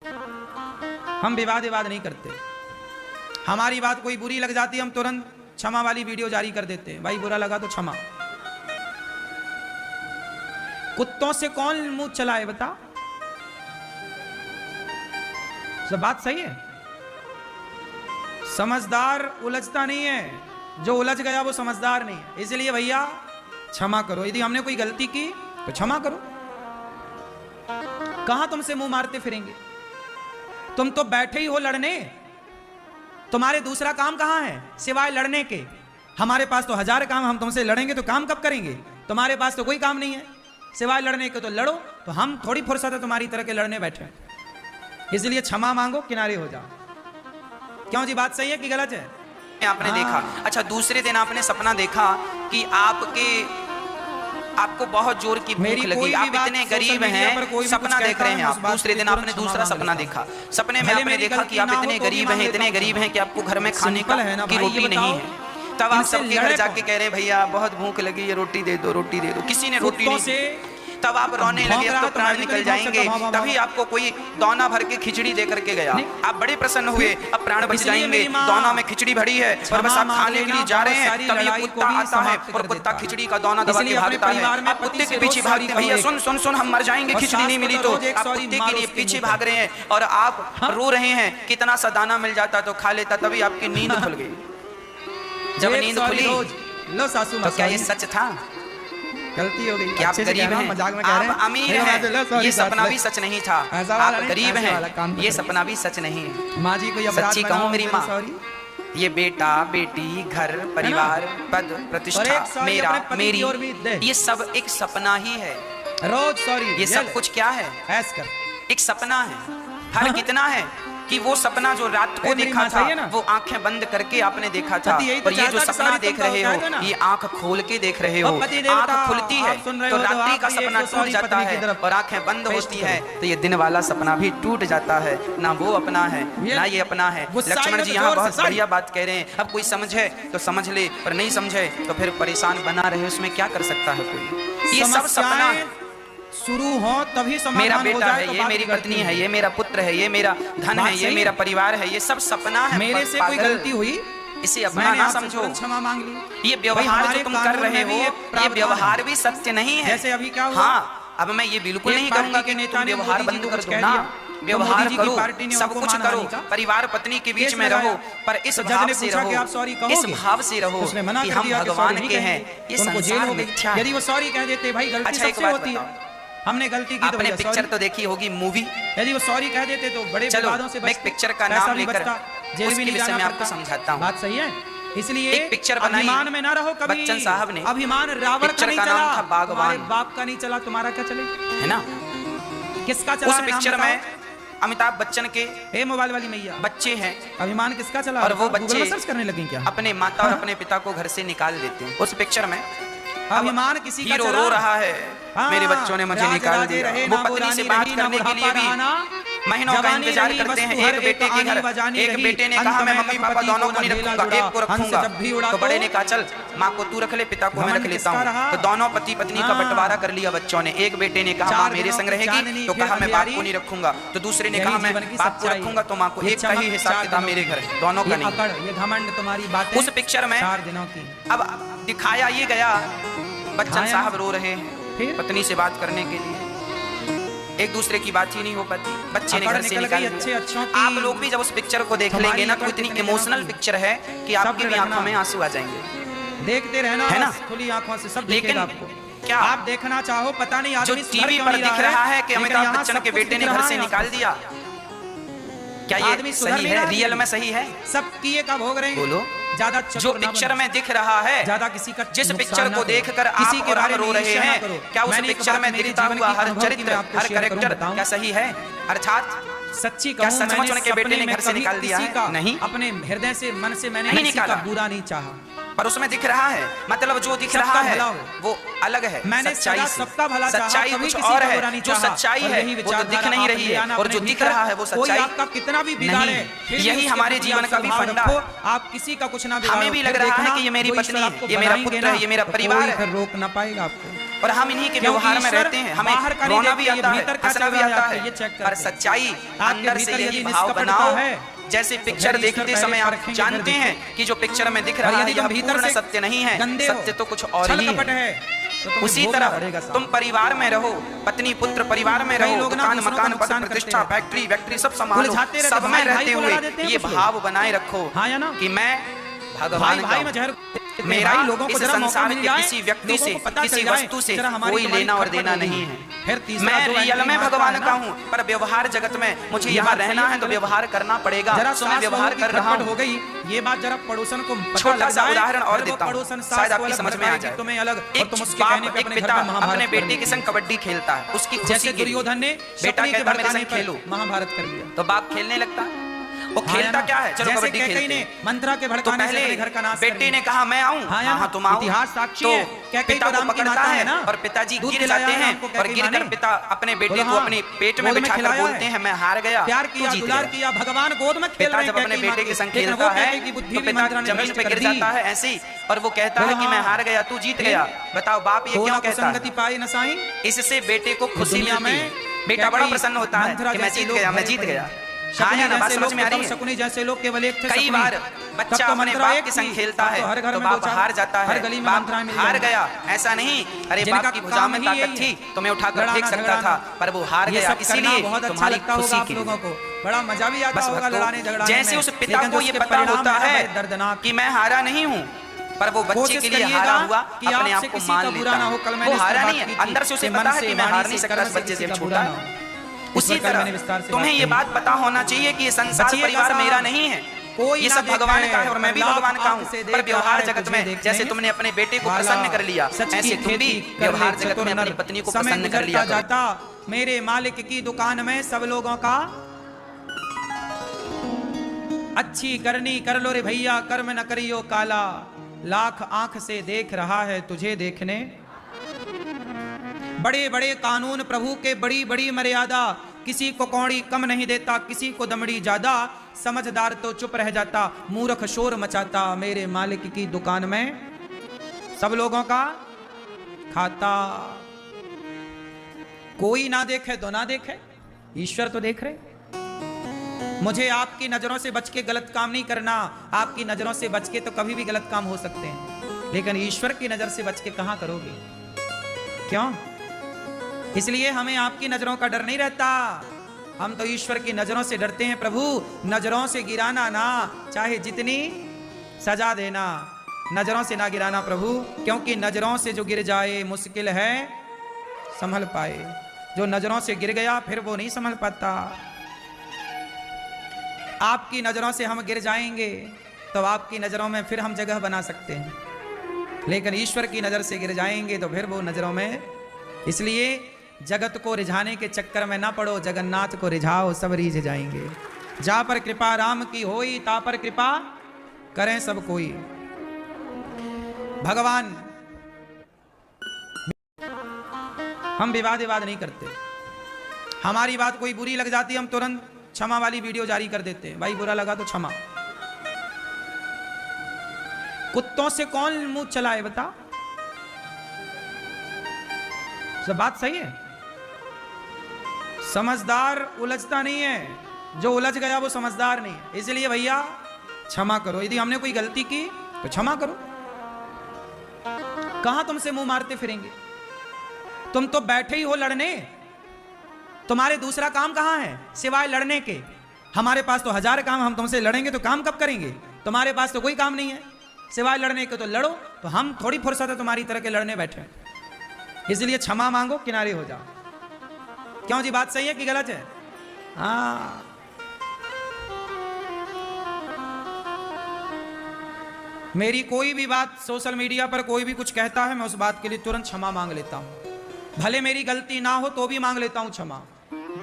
हम विवाद नहीं करते। हमारी बात कोई बुरी लग जाती है हम तुरंत क्षमा वाली वीडियो जारी कर देते हैं, भाई बुरा लगा तो क्षमा। कुत्तों से कौन मुंह चलाए बता? सब बात सही है। समझदार उलझता नहीं है, जो उलझ गया वो समझदार नहीं है। इसलिए भैया क्षमा करो, यदि हमने कोई गलती की तो क्षमा करो। कहां तुमसे मुंह मारते फिरेंगे? तुम तो बैठे ही हो लड़ने, तुम्हारे दूसरा काम कहां है सिवाय लड़ने के? हमारे पास तो हजार काम, हम तुमसे लड़ेंगे तो काम कब करेंगे? तुम्हारे पास तो कोई काम नहीं है सिवाय लड़ने के, तो लड़ो। तो हम थोड़ी फुर्सत है तुम्हारी तरह के लड़ने बैठे, इसलिए क्षमा मांगो, किनारे हो जाओ। क्यों जी, बात सही है कि गलत है? आपने देखा, अच्छा दूसरे दिन आपने सपना देखा कि आपको बहुत जोर की भूख लगी, आप इतने गरीब हैं, सपना देख रहे हैं आप। दूसरे दिन आपने दूसरा सपना देखा, सपने में आपने देखा कि आप इतने गरीब हैं कि आपको घर में खाने की रोटी नहीं है। तब आप सबके घर जाके कह रहे हैं भैया बहुत भूख लगी है, रोटी दे दो। किसी ने रोटी नहीं, तब आप रोने लगे, अब तो प्राण निकल जाएंगे। तभी आपको कोई दौना भर के खिचड़ी दे करके गया, आप बड़े प्रसन्न हुए, अब प्राण बच जाएंगे, दौना में खिचड़ी भरी है और बस आप खाने के लिए जा रहे हैं। तभी कुत्ता आता है और कुत्ता खिचड़ी का दौना दबा के भागता है। आप कुत्ते के पीछे भागते, भैया सुन हम मर जाएंगे, खिचड़ी नहीं मिली तो। आप कुत्ते के लिए पीछे भाग रहे हैं और आप रो रहे हैं, कितना सा दाना मिल जाता तो खा लेता। तभी आपकी नींद खुल गई। जब नींद खुली तो क्या ये सच था? गलती हो गई कि आप गरीब हैं, मजाक में कह रहे हैं, आप अमीर हैं, ये सपना भी सच नहीं था। आप गरीब हैं, ये सपना भी सच नहीं है। माँ जी को सच्ची कहूँ मेरी माँ, ये बेटा बेटी घर परिवार पद प्रतिष्ठा मेरा मेरी, ये सब एक सपना ही है। रोज सॉरी, ये सब कुछ क्या है? एक सपना है। हर कितना है कि वो सपना जो रात को देखा था, वो आंखें बंद करके आपने देखा था। और ये जो सपना देख रहे हो, ये आंख खोल के देख रहे हो। आंख खुलती है तो रात्रि का सपना टूट जाता है, और आंखें बंद होती है तो ये दिन वाला सपना भी टूट जाता है। ना वो अपना है ना ये अपना है। लक्ष्मण जी यहाँ बहुत बढ़िया बात कह रहे हैं। अब कोई समझे तो समझ ले, और नहीं समझे तो फिर परेशान बना रहे, उसमें क्या कर सकता है कोई? ये सब सपना है, शुरू हो तभी समाधान मेरा हो बेटा जाए। है, ये मेरी पत्नी है, ये मेरा पुत्र है, ये मेरा धन है, ये मेरा परिवार है, ये सब सपना है। मेरे से कोई गलती हुई, इसे अपना ना समझो, क्षमा मांग ली। ये व्यवहार जो तुम कर रहे हो, ये व्यवहार भी सत्य नहीं है। जैसे अभी क्या हुआ? हाँ, अब मैं ये बिल्कुल नहीं कहूंगा कि तुम व्यवहार बंद कर दो ना, व्यवहार करो, सब कुछ करो, परिवार पत्नी के बीच में रहो, पर इस भाव से रहो, इस भाव से रहो कि हम भगवान के हैं। ये संसार मिथ्या है। यदि वो सॉरी कह देते, भाई गलती सबसे होती है, हमने गलती की। आपने पिक्चर तो देखी होगी, मूवी, यदि वो सॉरी कह देते तो बड़े विवादों से मैं पिक्चर का नाम लेकर उसके विषय में आपको समझाता हूँ। बात सही है। इसलिए एक पिक्चर बनाई अभिमान में ना रहो कभी। बच्चन साहब ने, अभिमान रावण का नहीं नाम चला, था बागवान। बाप का नहीं चला, तुम्हारा क्या चले? है ना? किसका चला? उस पिक्चर में अमिताभ बच्चन के मोबाइल वाली मैया बच्चे हैं। अभिमान किसका चला? और वो बच्चे सर्च करने लगी क्या? अपने माता और अपने पिता को घर से निकाल देते हैं। उस पिक्चर में अभिमान किसी का हीरो रो रहा है, मेरे बच्चों ने मुझे निकाल दिया। वो पत्नी से बात करने के लिए भी महीनों का इंतजार करते हैं। एक बेटे के घर, एक बेटे ने कहा मैं मम्मी पापा दोनों को नहीं रखूंगा, एक को रखूंगा। तो बड़े ने कहा चल माँ को तू रख ले, पिता को मैं रख लेता हूँ। तो दोनों पति पत्नी का बंटवारा कर लिया बच्चों ने। एक बेटे ने कहा माँ मेरे संग रहेगी, तो कहा मैं बाप को नहीं रखूंगा। तो दूसरे ने कहा मैं बाप को रखूंगा, तो माँ को। एक का ही हिसाब किताब मेरे घर, दोनों का नहीं। ये घमंड तुम्हारी बात। उस पिक्चर में 4 दिनों की अब दिखाया ये गया, बच्चन साहब रो रहे हैं पत्नी से बात करने के लिए, एक दूसरे की बात ही नहीं हो पाती, बच्चे ने घर से निकाल दिया। आप लोग भी जब उस पिक्चर को देख लेंगे ना, तो इतनी इमोशनल पिक्चर है कि आपकी भी आंखों में आंसू आ जाएंगे। देखते रहना है ना, खुली आंखों से सब दिखेगा आपको। क्या आप देखना चाहो, पता नहीं जो टीवी पर दिख रहा है कि अमिताभ बच्चन के बेटे ने घर से निकाल दिया, क्या ये सही है? रियल में सही है? सब किए का भोग रहे हैं। बोलो, ज्यादा जो पिक्चर में दिख रहा है, ज्यादा किसी का, जिस पिक्चर को देखकर आप और हम रो रहे हैं, क्या उस पिक्चर में दिखता हुआ हर चरित्र, हर कैरेक्टर क्या सही है? अर्थात सच्ची क्या सच बचपन के बेटे ने घर से निकाल दिया है? नहीं, अपने हृदय से मन से मैंने नहीं निकाला, बुरा नहीं चाहा, पर उसमें दिख रहा है, मतलब जो दिख रहा है वो अलग है। मैंने सच्चाई सबका भला चाहा, सच्चाई कुछ और है। जो सच्चाई है वो तो दिख नहीं रही है, और जो दिख रहा है वो सच्चाई आपका कितना भी बिगाड़े, यही हमारे जीवन का भी फंडा है। आप किसी का कुछ ना बिगाड़ो, हमें भी लग रहा है कि ये मेरी पत्नी है, ये मेरा पुत्र है, ये मेरा परिवार है, रोक ना पाएगा आपको। और हम इन्हीं के व्यवहार में रहते हैं। हमें रोना भी आता है, हंसना भी आता है, पर सच्चाई अंदर से यही भाव बनाओ जैसे पिक्चर देखते समय आप जानते हैं कि जो पिक्चर में दिख रहा है यह पूर्ण सत्य नहीं है, सत्य तो कुछ और ही है। उसी तरह तुम परिवार में रहो, पत्नी पुत्र परिवार में रहो, दुकान मकान पद प्रतिष्ठा फैक्ट्री वैक्ट्री सब संभालो, सब में रहते हुए ये भाव बनाए रखो कि मैं भगवान का, मेरा इस संसार के किसी व्यक्ति से किसी वस्तु से कोई लेना और देना नहीं है। मैं रियल में भगवान का हूँ, पर व्यवहार जगत में मुझे यहाँ रहना है तो व्यवहार करना पड़ेगा। तो मैं व्यवहार कर रहा हूँ। हो गई ये बात, जरा पड़ोसन को छोटा सा उदाहरण और देता हूँ, शायद आपकी समझ में आ जाए। तुम्हें अलग एक पिता अपने बेटे के संग कबड्डी खेलता है, उसकी जैसे दुर्योधन ने बेटा कहता है मेरे संग खेलो, महाभारत कर लिया तो बाप खेलने लगता है। वो खेलता क्या है, चलो कबड्डी खेलते हैं। मंत्रा के भड़काने से घर का नाश बेटे ने कहा मैं आऊं, हाँ तुम आओ, इतिहास साक्षी है। तो पिता को पकड़ता है और पिताजी गिर जाते हैं और गिरकर पिता अपने बेटे को अपने पेट में बिठाकर बोलते हैं मैं हार गया, प्यार किया दुलार किया, भगवान गोद में खेल रहे हैं। जब अपने बेटे के संग खेलता है तो पिता जमीन पे गिर जाता है ऐसे ही, और वो कहता है कि मैं हार गया, तू जीत गया। बताओ बाप ये क्यों कहता है? इससे बेटे को खुशी मिलती है, बेटा बड़ा प्रसन्न होता है कि मैं जीत गया, मैं जीत गया। शकुनी जैसे लोग केवल एक थे। कई बार बच्चा अपने बाप के संग खेलता है तो बाप हार जाता है, बाप हार गया, ऐसा नहीं अरे बाप की भुजा में ताकत थी तो मैं उठाकर फेंक सकता था, पर वो हार गया, इसीलिए तुम्हारी खुशी के लिए बड़ा मजा भी आता होगा लड़ाने झगड़ाने। जैसे उस पिता को ये पता होता है कि मैं हारा नहीं हूँ, पर वो बच्चे के लिए हारा हुआ अपने आप को मान लेता है। वो हारा नहीं है, अंदर से उसे पता है कि मैं हार नहीं सकता, इस बच्चे से छूटा। उसी तरह तुम्हें ये बात पता होना चाहिए कि ये संसार परिवार मेरा नहीं है, ये सब भगवान का है और मैं भी भगवान का हूँ। पर व्यवहार जगत में जैसे तुमने अपने बेटे को प्रसन्न कर लिया, ऐसे तुम भी व्यवहार जगत में अपनी पत्नी को प्रसन्न कर लिया जाता। मेरे मालिक की दुकान में सब लोगों का अच्छी करनी कर लो रे भैया, कर्म न करियो काला, लाख आंख से देख रहा है तुझे देखने। बड़े बड़े कानून प्रभु के, बड़ी बड़ी मर्यादा, किसी को कौड़ी कम नहीं देता, किसी को दमड़ी ज्यादा, समझदार तो चुप रह जाता, मूर्ख शोर मचाता। मेरे मालिक की दुकान में सब लोगों का खाता, कोई ना देखे तो ना देखे, ईश्वर तो देख रहे। मुझे आपकी नजरों से बच के गलत काम नहीं करना, आपकी नजरों से बच के तो कभी भी गलत काम हो सकते हैं, लेकिन ईश्वर की नजर से बच के कहां करोगे? क्यों? इसलिए हमें आपकी नजरों का डर नहीं रहता, हम तो ईश्वर की नजरों से डरते हैं। प्रभु नजरों से गिराना ना, चाहे जितनी सजा देना, नजरों से ना गिराना प्रभु, क्योंकि नजरों से जो गिर जाए मुश्किल है संभल पाए। जो नजरों से गिर गया फिर वो नहीं संभल पाता। आपकी नजरों से हम गिर जाएंगे तो आपकी नजरों में फिर हम जगह बना सकते हैं, लेकिन ईश्वर की नजर से गिर जाएंगे तो फिर वो नजरों में। इसलिए जगत को रिझाने के चक्कर में ना पड़ो, जगन्नाथ को रिझाओ, सब रिझ जाएंगे। जा पर कृपा राम की होई, ता पर कृपा करें सब कोई। भगवान, हम विवाद नहीं करते, हमारी बात कोई बुरी लग जाती है हम तुरंत क्षमा वाली वीडियो जारी कर देते हैं, भाई बुरा लगा तो क्षमा। कुत्तों से कौन मुंह चलाए बता? सब बात सही है। समझदार उलझता नहीं है, जो उलझ गया वो समझदार नहीं है। इसलिए भैया क्षमा करो, यदि हमने कोई गलती की तो क्षमा करो। कहां तुमसे मुंह मारते फिरेंगे? तुम तो बैठे ही हो लड़ने, तुम्हारे दूसरा काम कहां है सिवाय लड़ने के? हमारे पास तो 1000 काम, हम तुमसे लड़ेंगे तो काम कब करेंगे? तुम्हारे पास तो कोई काम नहीं है सिवाय लड़ने के, तो लड़ो। तो हम थोड़ी फुर्सत है तुम्हारी तरह के लड़ने बैठे, इसलिए क्षमा मांगो, किनारे हो जाओ। क्यों जी, बात सही है कि गलत है? हाँ, मेरी कोई भी बात सोशल मीडिया पर कोई भी कुछ कहता है, मैं उस बात के लिए तुरंत क्षमा मांग लेता हूं। भले मेरी गलती ना हो तो भी मांग लेता हूं क्षमा।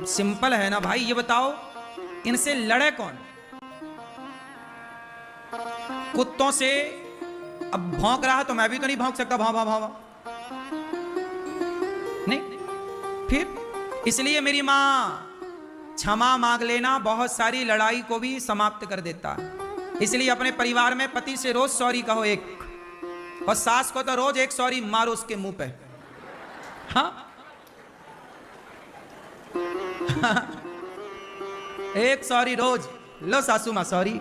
सिंपल है ना भाई? ये बताओ इनसे लड़े कौन? कुत्तों से अब भौंक रहा तो मैं भी तो नहीं भौंक सकता, भाव भाव भाव नहीं। फिर इसलिए मेरी मां क्षमा मांग लेना बहुत सारी लड़ाई को भी समाप्त कर देता है। इसलिए अपने परिवार में पति से रोज सॉरी कहो एक, और सास को तो रोज एक सॉरी मारो उसके मुंह पे। हाँ एक सॉरी रोज। लो सासू माँ सॉरी,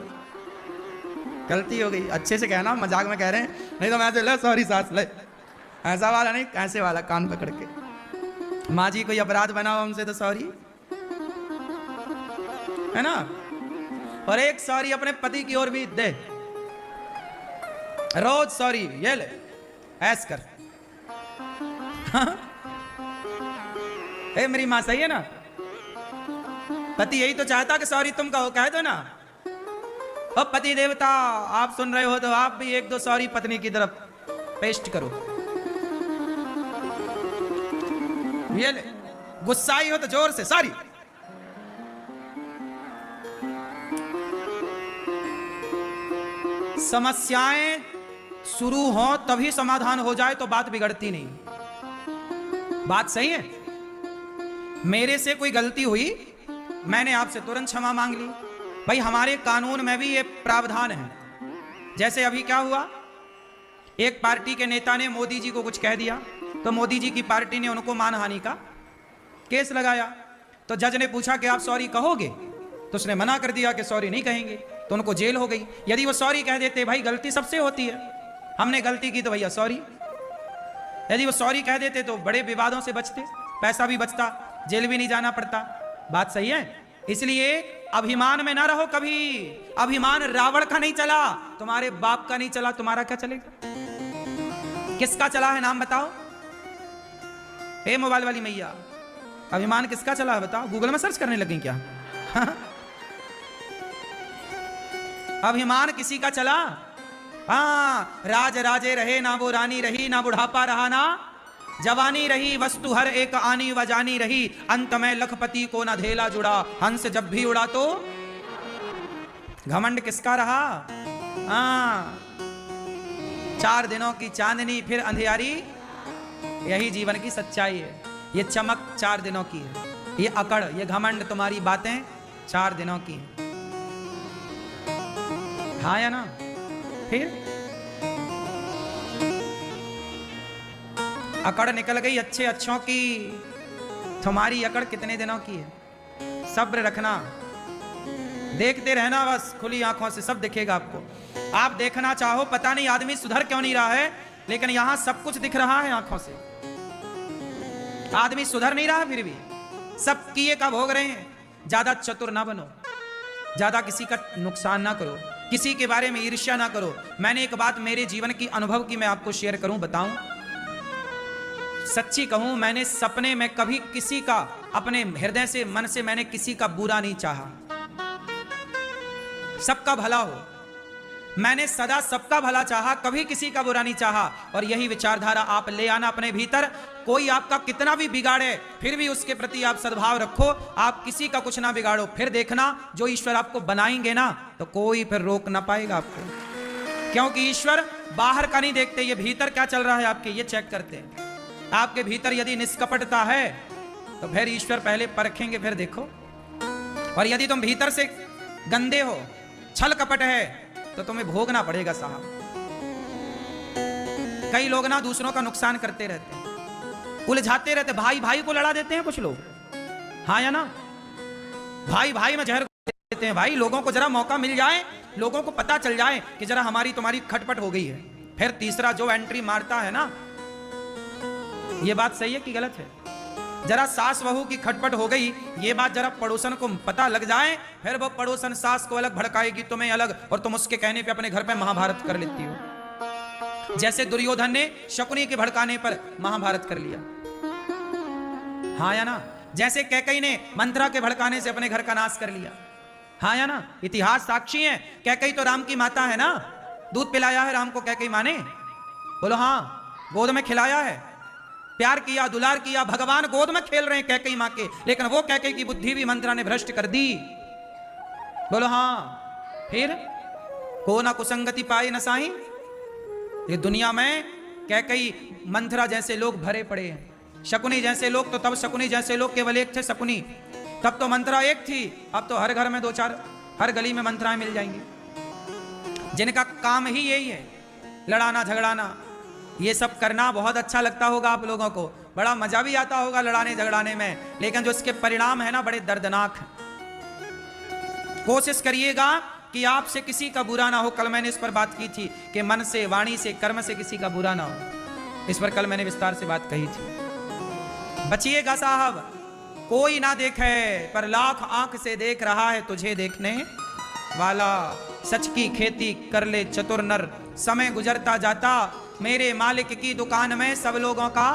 गलती हो गई, अच्छे से कहना, मजाक में कह रहे हैं, नहीं तो मैं तो लो सॉरी सास, ले ऐसा वाला नहीं, ऐसे वाला कान पकड़ के। माँ जी कोई अपराध बना हो हमसे तो सॉरी, है ना। और एक सॉरी अपने पति की ओर भी दे, रोज सॉरी, ये ले ऐस कर। मेरी माँ सही है ना, पति यही तो चाहता कि सॉरी तुम कहो, कह दो ना। अब पति देवता आप सुन रहे हो तो आप भी एक दो सॉरी पत्नी की तरफ पेस्ट करो। ये ले, गुस्साई हो तो जोर से सॉरी। समस्याएं शुरू हो तभी समाधान हो जाए तो बात बिगड़ती नहीं। बात सही है। मेरे से कोई गलती हुई, मैंने आपसे तुरंत क्षमा मांग ली। भाई हमारे कानून में भी ये प्रावधान है। जैसे अभी क्या हुआ, एक पार्टी के नेता ने मोदी जी को कुछ कह दिया तो मोदी जी की पार्टी ने उनको मानहानि का केस लगाया। तो जज ने पूछा कि आप सॉरी कहोगे, तो उसने मना कर दिया कि सॉरी नहीं कहेंगे, तो उनको जेल हो गई। यदि वो सॉरी कह देते, भाई गलती सबसे होती है, हमने गलती की तो भैया सॉरी। यदि वो सॉरी कह देते तो बड़े विवादों से बचते, पैसा भी बचता, जेल भी नहीं जाना पड़ता। बात सही है। इसलिए अभिमान में ना रहो कभी। अभिमान रावण का नहीं चला, तुम्हारे बाप का नहीं चला, तुम्हारा क्या चलेगा? किसका चला है नाम बताओ। हे मोबाइल वाली मैया, अभिमान किसका चला है बताओ? गूगल में सर्च करने लगे क्या? अभिमान किसी का चला? हाँ, राज राजे रहे ना वो रानी रही, ना बुढ़ापा रहा ना जवानी रही, वस्तु हर एक आनी व जानी रही, अंत में लखपति को न धेला जुड़ा, हंस जब भी उड़ा तो घमंड किसका रहा? हाँ, 4 दिनों की चांदनी फिर अंधियारी, यही जीवन की सच्चाई है। ये चमक 4 दिनों की है, ये अकड़, ये घमंड, तुम्हारी बातें 4 दिनों की हैं। हाँ या ना? फिर अकड़ निकल गई अच्छे अच्छों की, तुम्हारी अकड़ कितने दिनों की है? सब्र रखना, देखते रहना बस खुली आंखों से, सब दिखेगा आपको। आप देखना चाहो, पता नहीं आदमी सुधर क्यों नहीं रहा है, लेकिन यहां सब कुछ दिख रहा है आंखों से। आदमी सुधर नहीं रहा, फिर भी सब किए का भोग रहे हैं। ज्यादा चतुर ना बनो, ज्यादा किसी का नुकसान ना करो, किसी के बारे में ईर्ष्या ना करो। मैंने एक बात मेरे जीवन की अनुभव की मैं आपको शेयर करूं, बताऊं, सच्ची कहूं, मैंने सपने में कभी किसी का, अपने हृदय से, मन से मैंने किसी का बुरा नहीं चाहा। सबका भला हो, मैंने सदा सबका भला चाहा, कभी किसी का बुरा नहीं चाहा। और यही विचारधारा आप ले आना अपने भीतर। कोई आपका कितना भी बिगाड़े, फिर भी उसके प्रति आप सद्भाव रखो, आप किसी का कुछ ना बिगाड़ो। फिर देखना, जो ईश्वर आपको बनाएंगे ना, तो कोई फिर रोक ना पाएगा आपको, क्योंकि ईश्वर बाहर का नहीं देखते, ये भीतर क्या चल रहा है आपके, ये चेक करते हैं। आपके भीतर यदि निष्कपटता है तो फिर ईश्वर पहले परखेंगे, फिर देखो। और यदि तुम भीतर से गंदे हो, छल कपट है, तो तुम्हें भोगना पड़ेगा साहब। कई लोग ना दूसरों का नुकसान करते रहते हैं, उलझाते रहते, भाई भाई को लड़ा देते हैं कुछ लोग। हाँ या ना? भाई भाई में जहर देते हैं। भाई लोगों को जरा मौका मिल जाए, लोगों को पता चल जाए कि जरा हमारी तुम्हारी खटपट हो गई है, फिर तीसरा जो एंट्री मारता है ना, ये बात सही है कि गलत है? जरा सास बहू की खटपट हो गई, ये बात जरा पड़ोसन को पता लग जाए, फिर वो पड़ोसन सास को अलग भड़काएगी, तुम्हें अलग, और तुम उसके कहने पे अपने घर पे महाभारत कर लेती हो। जैसे दुर्योधन ने शकुनी के भड़काने पर महाभारत कर लिया। हाँ या ना? जैसे कैकई ने मंथरा के भड़काने से अपने घर का नाश कर लिया। हाँ या ना? इतिहास साक्षी है। कैकई तो राम की माता है ना, दूध पिलाया है राम को कैकई माँ ने, बोलो हाँ, गोद में खिलाया है, प्यार किया, दुलार किया, भगवान गोद में खेल रहे हैं कैकई मां के, लेकिन वो कैकई की बुद्धि भी मंत्रा ने भ्रष्ट कर दी, बोलो हाँ। फिर को ना कुसंगति पाए न साही, ये दुनिया में कैकई मंथरा जैसे लोग भरे पड़े हैं। शकुनी जैसे लोग, तो तब शकुनी जैसे लोग केवल एक थे, शकुनी, तब तो मंथरा एक थी, अब तो हर घर में 2-4, हर गली में मंथराएं मिल जाएंगी, जिनका काम ही यही है, लड़ाना झगड़ाना। ये सब करना बहुत अच्छा लगता होगा आप लोगों को, बड़ा मजा भी आता होगा लड़ाने झगड़ाने में, लेकिन जो इसके परिणाम है ना बड़े दर्दनाक हैं। कोशिश करिएगा कि आपसे किसी का बुरा ना हो। कल मैंने इस पर बात की थी कि मन से, वाणी से, कर्म से किसी का बुरा ना हो। इस पर कल मैंने विस्तार से बात कही थी। बचिएगा साहब, कोई ना देखे पर लाख आंख से देख रहा है तुझे देखने वाला। सच की खेती कर ले चतुर नर, समय गुजरता जाता मेरे मालिक की दुकान में सब लोगों का।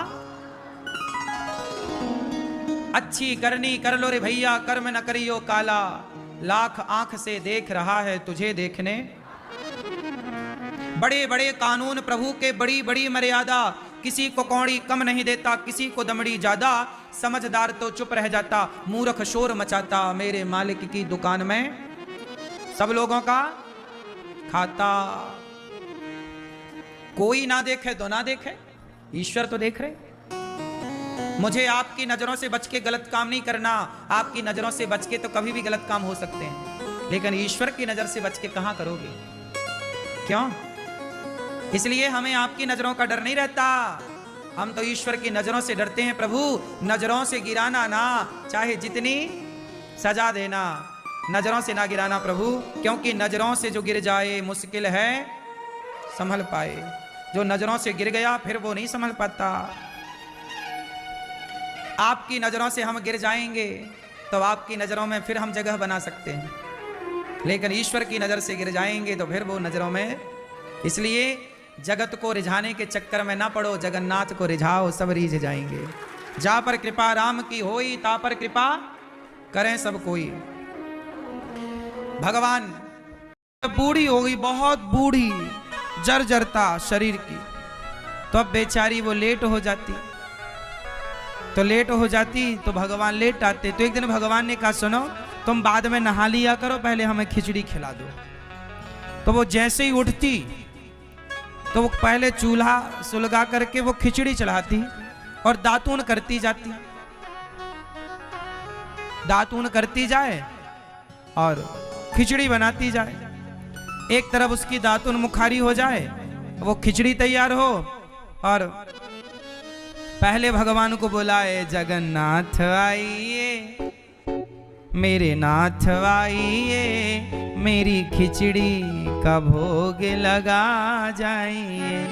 अच्छी करनी कर लो रे भैया, कर्म न करियो काला। लाख आंख से देख रहा है तुझे देखने। बड़े बड़े कानून प्रभु के, बड़ी बड़ी मर्यादा। किसी को कौड़ी कम नहीं देता, किसी को दमड़ी ज्यादा। समझदार तो चुप रह जाता, मूर्ख शोर मचाता मेरे मालिक की दुकान में सब लोगों का खाता। कोई ना देखे तो ना देखे, ईश्वर तो देख रहे। मुझे आपकी नजरों से बच के गलत काम नहीं करना। आपकी नजरों से बच के तो कभी भी गलत काम हो सकते हैं, लेकिन ईश्वर की नजर से बच के कहां करोगे? क्यों? इसलिए हमें आपकी नजरों का डर नहीं रहता, हम तो ईश्वर की नजरों से डरते हैं। प्रभु नजरों से गिराना ना, चाहे जितनी सजा देना, नजरों से ना गिराना प्रभु, क्योंकि नजरों से जो गिर जाए मुश्किल है संभल पाए। जो नजरों से गिर गया फिर वो नहीं संभल पाता। आपकी नजरों से हम गिर जाएंगे तो आपकी नजरों में फिर हम जगह बना सकते हैं, लेकिन ईश्वर की नजर से गिर जाएंगे तो फिर वो नजरों में। इसलिए जगत को रिझाने के चक्कर में ना पड़ो, जगन्नाथ को रिझाओ, सब रिझ जाएंगे। जा पर कृपा राम की होई, ता पर कृपा करें सब कोई। भगवान बूढ़ी हो गई, बहुत बूढ़ी, जर्जरता शरीर की, तो अब बेचारी वो लेट हो जाती। तो लेट हो जाती तो भगवान लेट आते। तो एक दिन भगवान ने कहा सुनो, तुम बाद में नहा लिया करो, पहले हमें खिचड़ी खिला दो। तो वो जैसे ही उठती तो वो पहले चूल्हा सुलगा करके वो खिचड़ी चढ़ाती और दातून करती जाती। दातून करती जाए और खिचड़ी बनाती जाए। एक तरफ उसकी दातुन मुखारी हो जाए, वो खिचड़ी तैयार हो, और पहले भगवान को बुलाए, जगन्नाथ आइए, मेरे नाथ आइए, मेरी खिचड़ी का भोग लगा जाइए।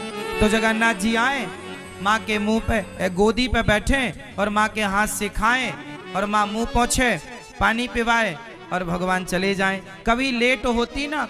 तो जगन्नाथ जी आए, माँ के मुंह पे, गोदी पे बैठे और माँ के हाथ से खाएं, और माँ मुंह पोंछे, पानी पिवाए और भगवान चले जाएं। कभी लेट होती ना,